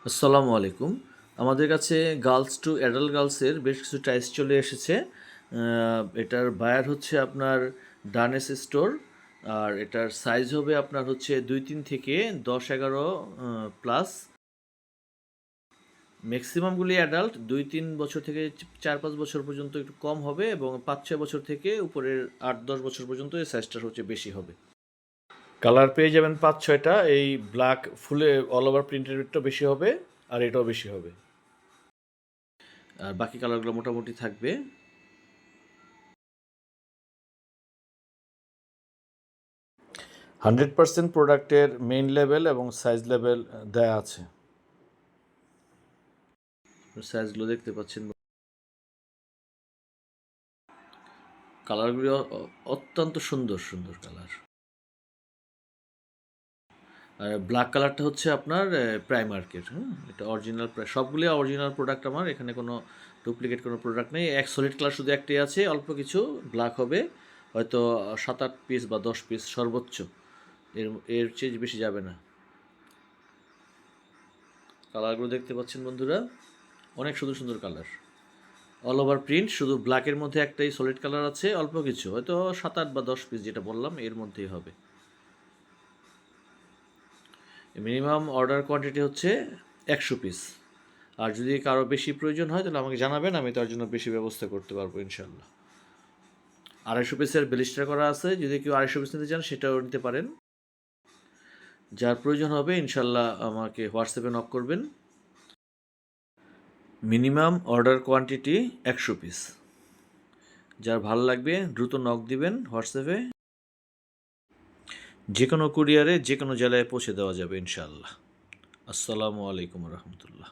আসসালামু আলাইকুম। আমাদের কাছে গার্লস টু অ্যাডাল্ট গার্লসের বেশ কিছু টাইস চলে এসেছে। এটার বায়ার হচ্ছে আপনার ডানেস স্টোর। আর এটার সাইজ হবে আপনার হচ্ছে ২-৩ থেকে ১০-১১ প্লাস। ম্যাক্সিমামগুলি অ্যাডাল্ট ২-৩ বছর থেকে ৪-৫ বছর পর্যন্ত একটু কম হবে এবং ৫-৬ বছর থেকে উপরের ৮-১০ বছর পর্যন্ত এই সাইজটার হচ্ছে বেশি হবে। কালার পেয়ে যাবেন ৫-৬টা। এই ব্ল্যাক ফুলে অল ওভার প্রিন্টের একটু বেশি হবে আর এটাও বেশি হবে। আর বাকি কালারগুলো মোটামুটি থাকবে। 100% প্রোডাক্টের মেইন লেভেল এবং সাইজ লেভেল দেয়া আছে। সাইজগুলো দেখতে পাচ্ছেন। কালারগুলো অত্যন্ত সুন্দর সুন্দর কালার। আর ব্ল্যাক কালারটা হচ্ছে আপনার প্রাইমার্কের। এটা অরিজিনাল, সবগুলি অরিজিনাল প্রোডাক্ট আমার। এখানে কোনো ডুপ্লিকেট কোনো প্রোডাক্ট নেই। এক সলিড কালার শুধু একটাই আছে, অল্প কিছু ব্ল্যাক হবে, হয়তো 7-8 পিস বা 10 পিস সর্বোচ্চ। এর এর চেয়ে বেশি যাবে না। কালারগুলো দেখতে পাচ্ছেন বন্ধুরা, অনেক সুন্দর সুন্দর কালার। অল ওভার প্রিন্ট, শুধু ব্ল্যাকের মধ্যে একটাই সলিড কালার আছে, অল্প কিছু, হয়তো 7-8 বা 10 পিস যেটা বললাম এর মধ্যেই হবে। মিনিমাম অর্ডার কোয়ান্টিটি হচ্ছে 100 পিস। আর যদি কারো বেশি প্রয়োজন হয় তাহলে আমাকে জানাবেন, আমি তার জন্য বেশি ব্যবস্থা করতে পারবো ইনশাল্লাহ। 250 পিসের ব্যালিস্টার করা আছে, যদি কেউ 250 পিস নিতে চান সেটাও নিতে পারেন। যার প্রয়োজন হবে ইনশাল্লাহ আমাকে হোয়াটসঅ্যাপে নক করবেন। Minimum order quantity 100 piece. যার ভালো লাগবে দ্রুত নক দিবেন হোয়াটসঅ্যাপে। যে কোনো কুরিয়ারে যে কোনো জেলায় পৌঁছে দেওয়া যাবে ইনশাআল্লাহ। আসসালামু আলাইকুম রহমতুল্লাহ।